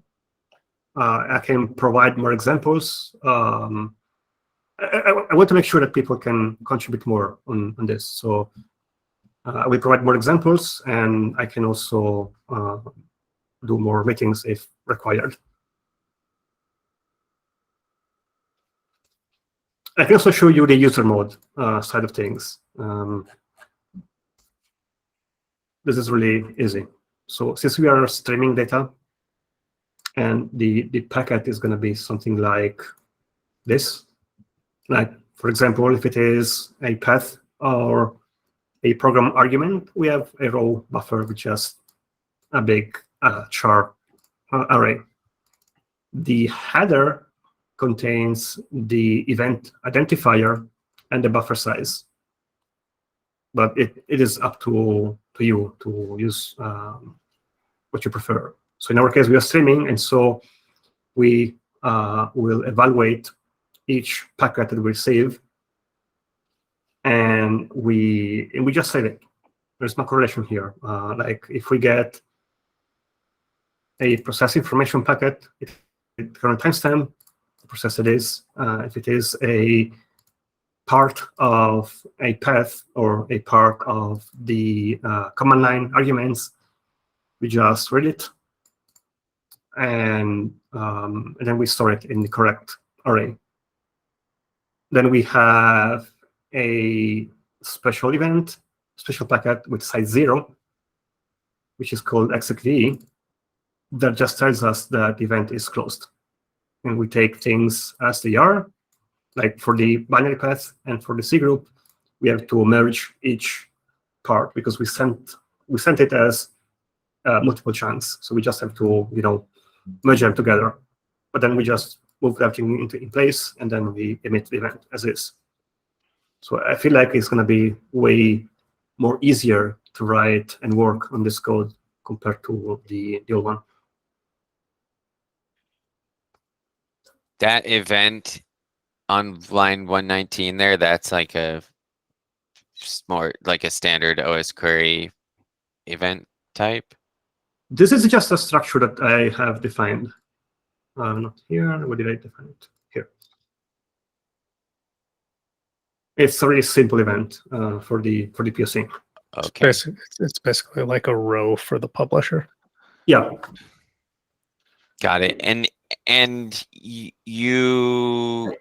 I can provide more examples. I want to make sure that people can contribute more on this. So I will provide more examples, and I can also do more meetings if required. I can also show you the user mode side of things. This is really easy. So since we are streaming data, and the packet is going to be something like this. Like, for example, if it is a path or a program argument, we have a row buffer with just a big char array. The header contains the event identifier and the buffer size. But it is up to you to use what you prefer. So in our case, we are streaming, and so we will evaluate each packet that we receive, and we just save it. There's no correlation here. Like if we get a process information packet, it current timestamp, process it is. If it is a part of a path or a part of the command line arguments, we just read it, and then we store it in the correct array. Then we have a special event, special packet with size 0, which is called execve, that just tells us that the event is closed. And we take things as they are, like for the binary path and for the C group, we have to merge each part because we sent it as multiple chunks. So we just have to, merge them together. But then we just move everything in place, and then we emit the event as is. So I feel like it's going to be way more easier to write and work on this code compared to the old one. That event on line 119 there, that's like a standard Osquery event type. This is just a structure that I have defined. Not here. Where did I define it? Here. It's a really simple event for the POC. Okay. It's basically like a row for the publisher. Yeah. Got it. And you.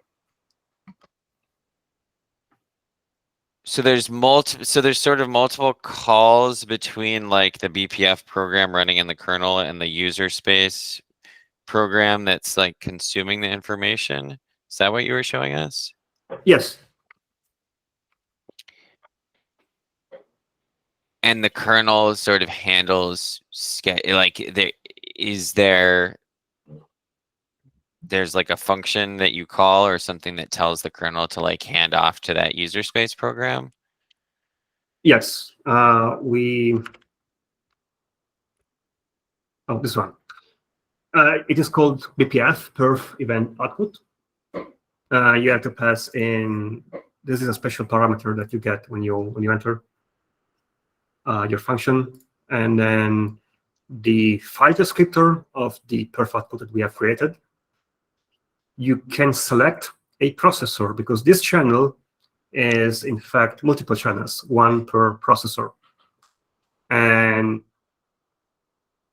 So there's sort of multiple calls between like the BPF program running in the kernel and the user space program that's like consuming the information. Is that what you were showing us? Yes. And the kernel sort of handles there's like a function that you call or something that tells the kernel to like hand off to that user space program? Yes. This one. It is called BPF, perf event output. You have to pass in. This is a special parameter that you get when you enter your function, and then the file descriptor of the perf output that we have created. You can select a processor because this channel is in fact multiple channels, one per processor, and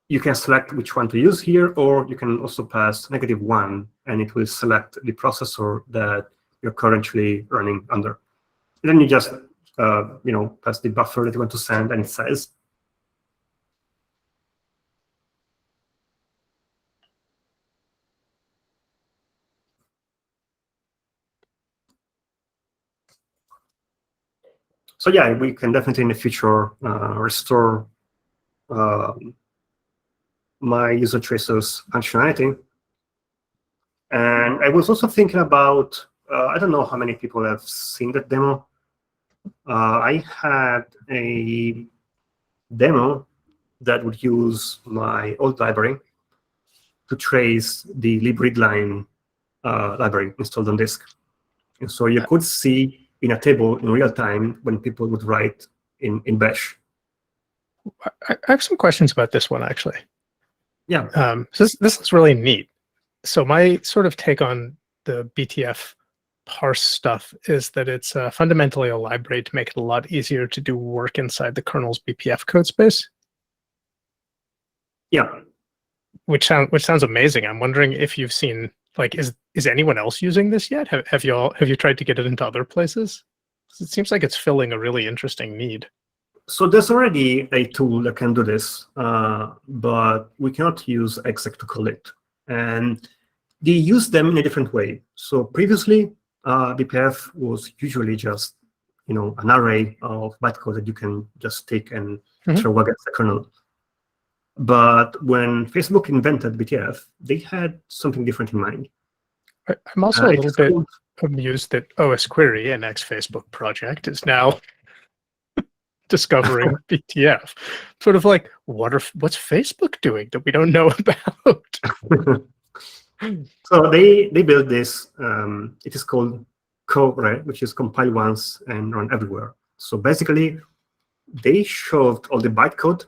you can select which one to use here, or you can also pass -1, and it will select the processor that you're currently running under. And then you just, pass the buffer that you want to send and its size. So yeah, we can definitely in the future restore my user tracers functionality. And I was also thinking about, I don't know how many people have seen that demo. I had a demo that would use my old library to trace the libreadline library installed on disk. And so you could see in a table in real time when people would write in Bash. I have some questions about this one, actually. Yeah. So this is really neat. So my sort of take on the BTF parse stuff is that it's fundamentally a library to make it a lot easier to do work inside the kernel's BPF code space. Yeah. Which sounds amazing. I'm wondering if you've seen, like, is anyone else using this yet? Have you tried to get it into other places? It seems like it's filling a really interesting need. So there's already a tool that can do this, but we cannot use exec to call it. And they use them in a different way. So previously, BPF was usually just, an array of bytecode that you can just take and throw against the kernel. But when Facebook invented BTF, they had something different in mind. I'm also a little bit amused that Osquery, an ex-Facebook project, is now discovering BTF. Sort of like, what's Facebook doing that we don't know about? So they built this. It is called CoRE, which is compile once and run everywhere. So basically, they shoved all the bytecode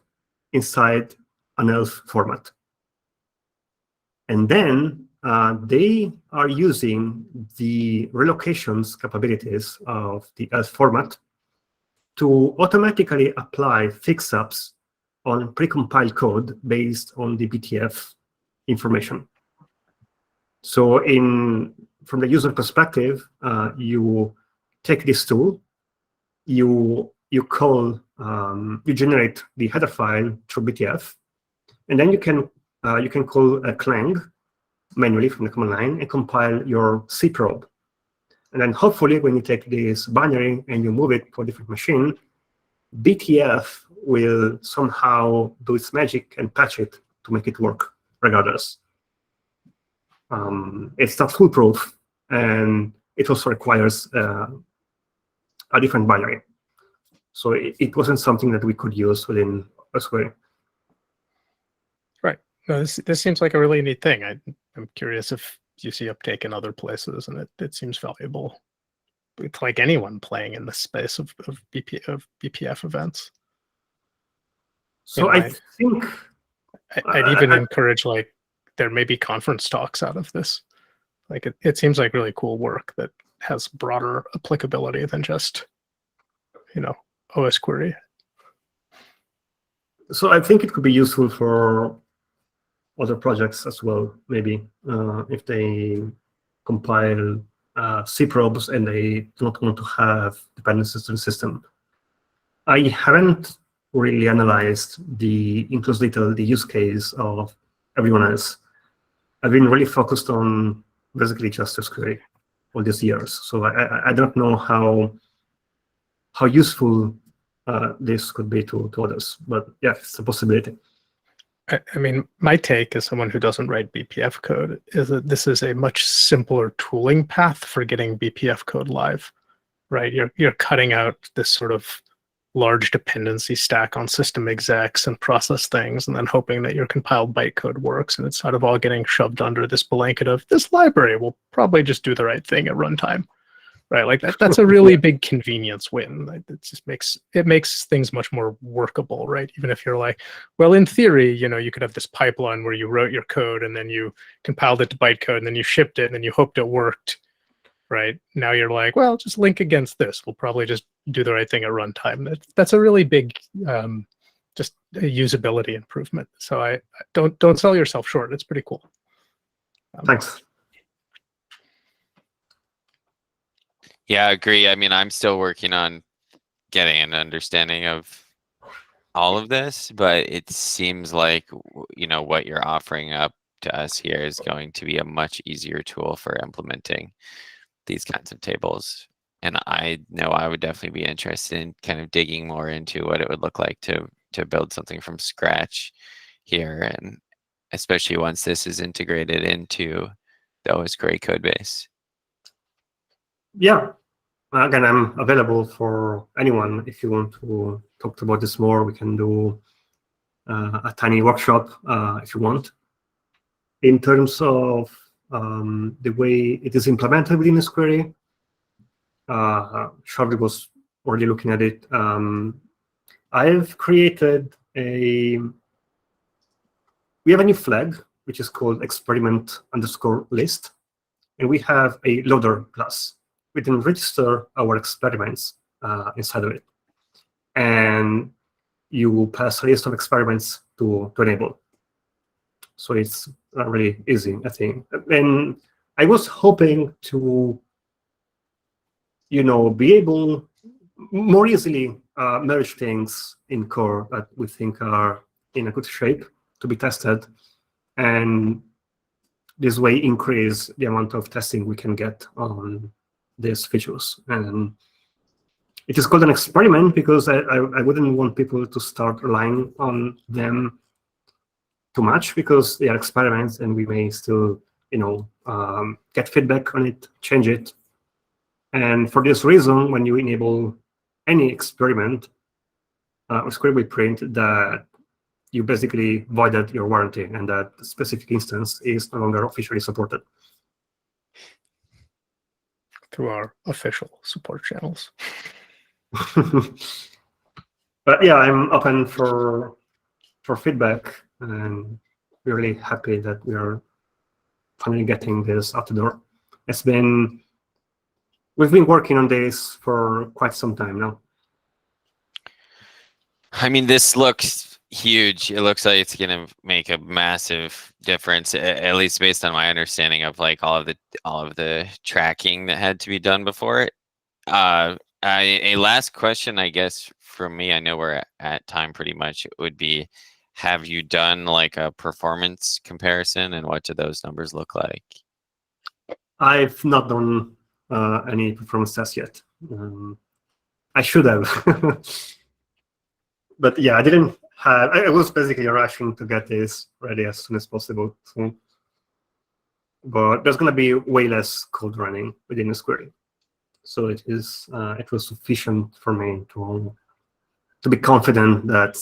inside an ELF format. And then they are using the relocations capabilities of the ELF format to automatically apply fix-ups on precompiled code based on the BTF information. So from the user perspective, you take this tool, you generate the header file through BTF, and then you can call a clang manually from the command line and compile your C probe. And then hopefully when you take this binary and you move it to a different machine, BTF will somehow do its magic and patch it to make it work regardless. It's not foolproof, and it also requires a different binary. So it wasn't something that we could use within Osquery. Right. No, this seems like a really neat thing. I'm curious if you see uptake in other places, and it seems valuable. It's like anyone playing in the space of BPF events. So I think I'd even encourage, like, there may be conference talks out of this. Like, it seems like really cool work that has broader applicability than just, Osquery. So I think it could be useful for other projects as well, maybe, if they compile C probes and they don't want to have dependencies to the system. I haven't really analyzed in close detail the use case of everyone else. I've been really focused on basically just Osquery all these years. So I don't know how useful this could be to others, but yeah, it's a possibility. I mean, my take as someone who doesn't write BPF code is that this is a much simpler tooling path for getting BPF code live, right? You're cutting out this sort of large dependency stack on system execs and process things, and then hoping that your compiled bytecode works, and it's sort of all getting shoved under this blanket of this library will probably just do the right thing at runtime, right? Like that's a really big convenience win. It just makes things much more workable, right? Even if you're like, well, in theory, you could have this pipeline where you wrote your code and then you compiled it to bytecode and then you shipped it and then you hoped it worked, right? Now you're like, well, just link against this. We'll probably just do the right thing at runtime. That's a really big, just a usability improvement. So I don't sell yourself short. It's pretty cool. Thanks. Yeah, I agree. I mean, I'm still working on getting an understanding of all of this, but it seems like, what you're offering up to us here is going to be a much easier tool for implementing these kinds of tables. And I know I would definitely be interested in kind of digging more into what it would look like to build something from scratch here. And especially once this is integrated into the Osquery code base. Yeah. Again, I'm available for anyone. If you want to talk about this more, we can do a tiny workshop if you want. In terms of the way it is implemented within Osquery, Charlie was already looking at it. I've created we have a new flag, which is called experiment_list, and we have a loader class. We can register our experiments inside of it, and you will pass a list of experiments to enable. So it's really easy, I think. And I was hoping to, be able more easily merge things in core that we think are in a good shape to be tested, and this way increase the amount of testing we can get on these features. And it is called an experiment because I wouldn't want people to start relying on them too much, because they are experiments and we may still, get feedback on it, change it. And for this reason, when you enable any experiment, Osquery will print that you basically voided your warranty and that specific instance is no longer officially supported. Through our official support channels. But yeah, I'm open for feedback, and we're really happy that we are finally getting this out the door. We've been working on this for quite some time now. I mean, this looks huge. It looks like it's going to make a massive difference, at least based on my understanding of like all of the tracking that had to be done before it. A last question, I guess, from me, I know we're at time pretty much, it would be, have you done like a performance comparison, and what do those numbers look like? I've not done any performance tests yet. I should have. But yeah, I didn't have, I was basically rushing to get this ready as soon as possible. So, but there's going to be way less code running within Osquery. So it was sufficient for me to be confident that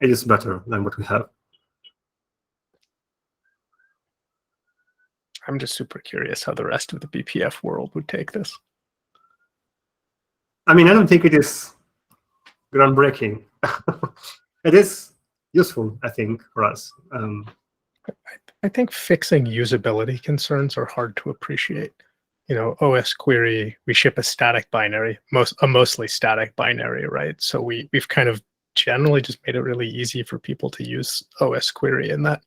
it is better than what we have. I'm just super curious how the rest of the BPF world would take this. I mean, I don't think it is groundbreaking. It is useful, I think, for us. I think fixing usability concerns are hard to appreciate. Osquery, we ship a static binary, mostly static binary, right? So we've kind of generally just made it really easy for people to use Osquery, and that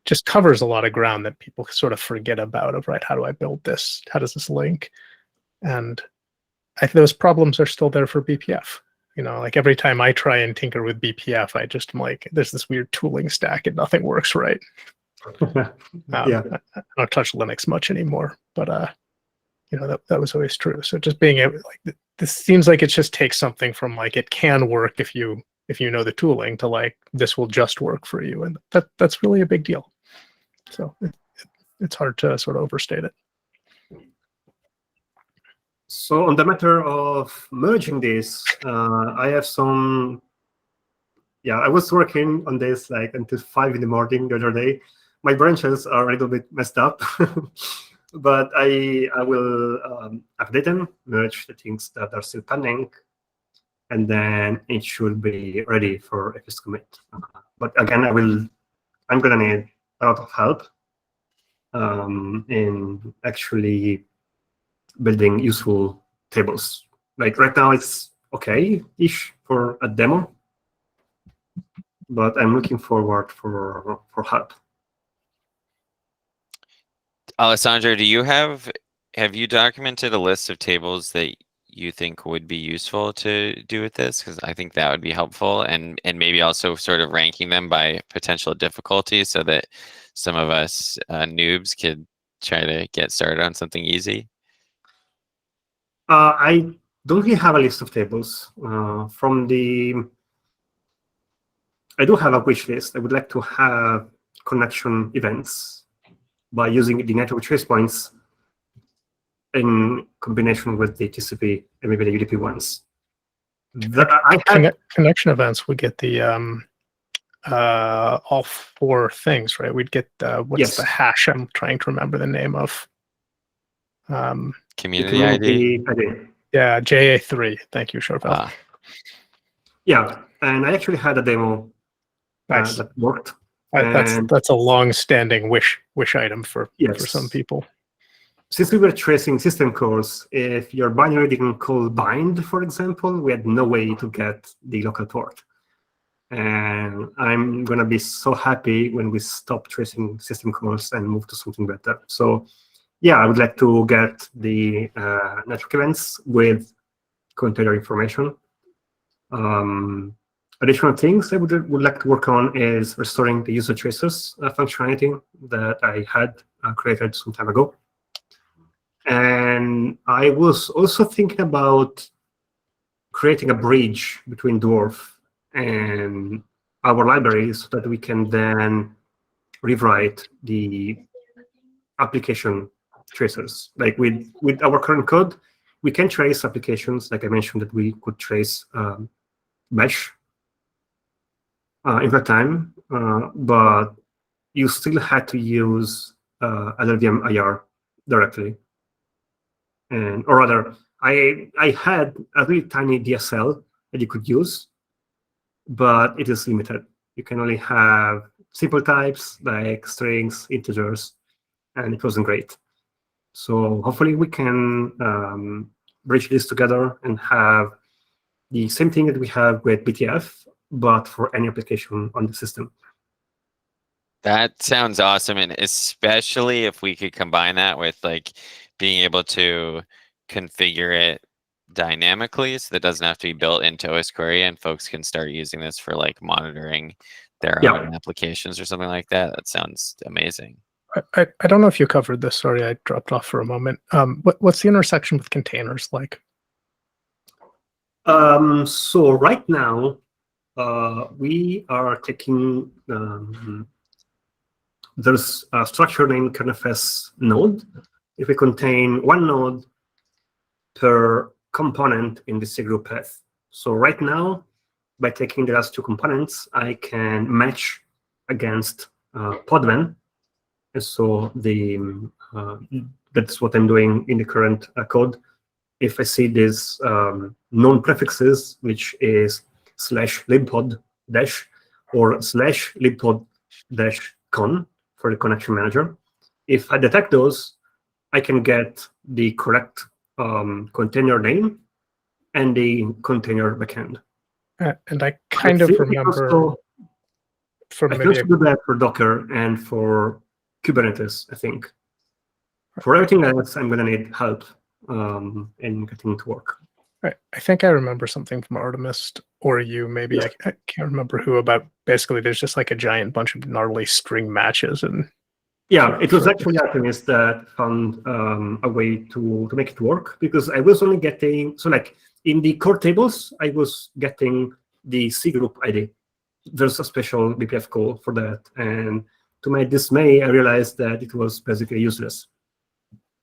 just covers a lot of ground that people sort of forget about of, right? How do I build this? How does this link? And I think those problems are still there for BPF. Like every time I try and tinker with BPF, I just am like, there's this weird tooling stack and nothing works right. I don't touch Linux much anymore, but that was always true. So just being able, like, this seems like it just takes something from like it can work if you know the tooling to like this will just work for you, and that's really a big deal. So it's hard to sort of overstate it. So on the matter of merging this, I have some. Yeah, I was working on this like until 5 in the morning the other day. My branches are a little bit messed up, but I will update them, merge the things that are still pending, and then it should be ready for FS commit. But again, I'm gonna need a lot of help in actually building useful tables. Like right now, it's okay-ish for a demo, but I'm looking forward for help. Alessandro, have you documented a list of tables that you think would be useful to do with this? Because I think that would be helpful, and maybe also sort of ranking them by potential difficulty so that some of us noobs could try to get started on something easy. I don't really have a list of tables. I do have a wish list. I would like to have connection events by using the network trace points in combination with the TCP and maybe the UDP ones. Connection events would get the all four things, right? We'd get what's the hash? I'm trying to remember the name of. Community ID. Yeah, JA3. Thank you, Charbel. Yeah, and I actually had a demo that worked. That's a long-standing wish item for some people. Since we were tracing system calls, if your binary didn't call bind, for example, we had no way to get the local port. And I'm going to be so happy when we stop tracing system calls and move to something better. So yeah, I would like to get the network events with container information. Additional things I would like to work on is restoring the user traces functionality that I had created some time ago. And I was also thinking about creating a bridge between Dwarf and our library so that we can then rewrite the application tracers. Like with our current code, we can trace applications, like I mentioned, that we could trace mesh in real time, but you still had to use LLVM IR directly. Or rather, I had a really tiny DSL that you could use, but it is limited. You can only have simple types like strings, integers, and it wasn't great. So hopefully we can bridge this together and have the same thing that we have with BTF, but for any application on the system. That sounds awesome, and especially if we could combine that with like being able to configure it dynamically, so that doesn't have to be built into Osquery, and folks can start using this for like monitoring their own applications or something like that. That sounds amazing. I don't know if you covered this. Sorry, I dropped off for a moment. What's the intersection with containers like? So right now, we are taking there's a structure named kernelfs node. If we contain one node per component in the cgroup path. So right now, by taking the last two components, I can match against Podman. And so that's what I'm doing in the current code. If I see these known prefixes, which is /libpod- or /libpod-con for the connection manager, if I detect those, I can get the correct container name and the container backend. And I kind of remember I can also do that for Docker and for Kubernetes, I think. For everything else, I'm going to need help in getting to work. I think I remember something from Artemis or you, maybe. I can't remember who, about basically there's just like a giant bunch of gnarly string matches. And yeah, it was actually Artemis that found a way to make it work, because I was only getting, so like in the core tables, I was getting the cgroup ID. There's a special BPF call for that. And to my dismay, I realized that it was basically useless.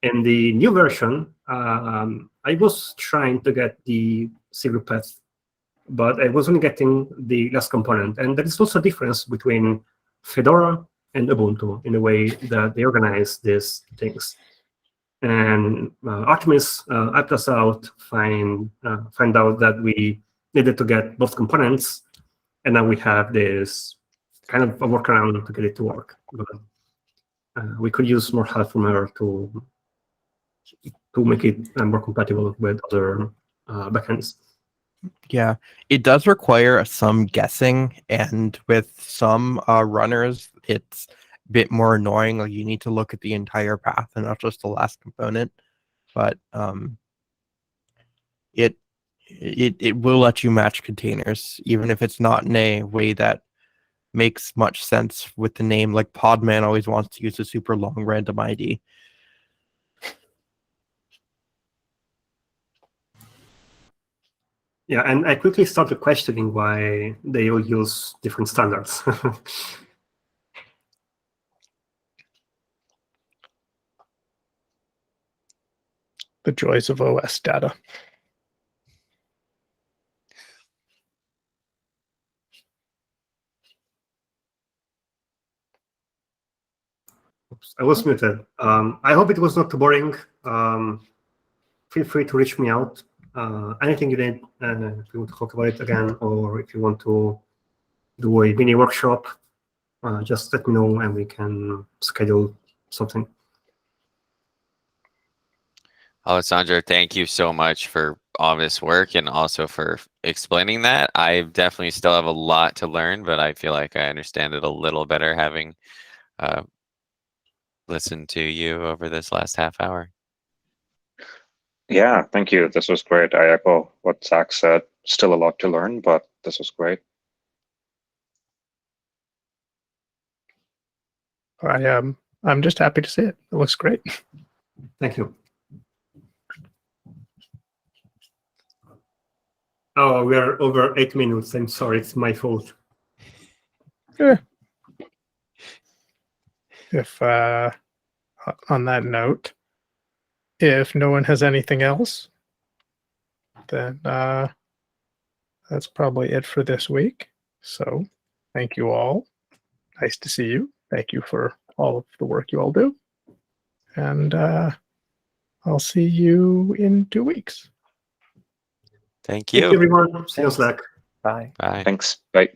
In the new version, I was trying to get the cgroup path, but I was only getting the last component. And there is also a difference between Fedora and Ubuntu in the way that they organize these things. And Artemis helped us out find out that we needed to get both components, and now we have this kind of a workaround to get it to work. But we could use more help from her to make it more compatible with other backends. Yeah, it does require some guessing, and with some runners, it's a bit more annoying. Like you need to look at the entire path and not just the last component. But it will let you match containers, even if it's not in a way that makes much sense with the name. Like Podman always wants to use a super long random ID. Yeah, and I quickly started questioning why they all use different standards. The joys of OS data. Oops, I was muted. I hope it was not too boring. Feel free to reach me out. Anything you need, if you want to talk about it again, or if you want to do a mini workshop, just let me know and we can schedule something. Alessandro, thank you so much for all this work and also for explaining that. I definitely still have a lot to learn, but I feel like I understand it a little better having listened to you over this last half hour. Yeah, thank you. This was great. I echo what Zach said. Still a lot to learn, but this was great. I'm just happy to see it. It looks great. Thank you. Oh, we are over 8 minutes. I'm sorry, it's my fault. If on that note, if no one has anything else, then that's probably it for this week. So thank you all. Nice to see you. Thank you for all of the work you all do. And I'll see you in 2 weeks. Thank Thank you, you. everyone. See you on Slack. Bye. Bye. Thanks. Bye.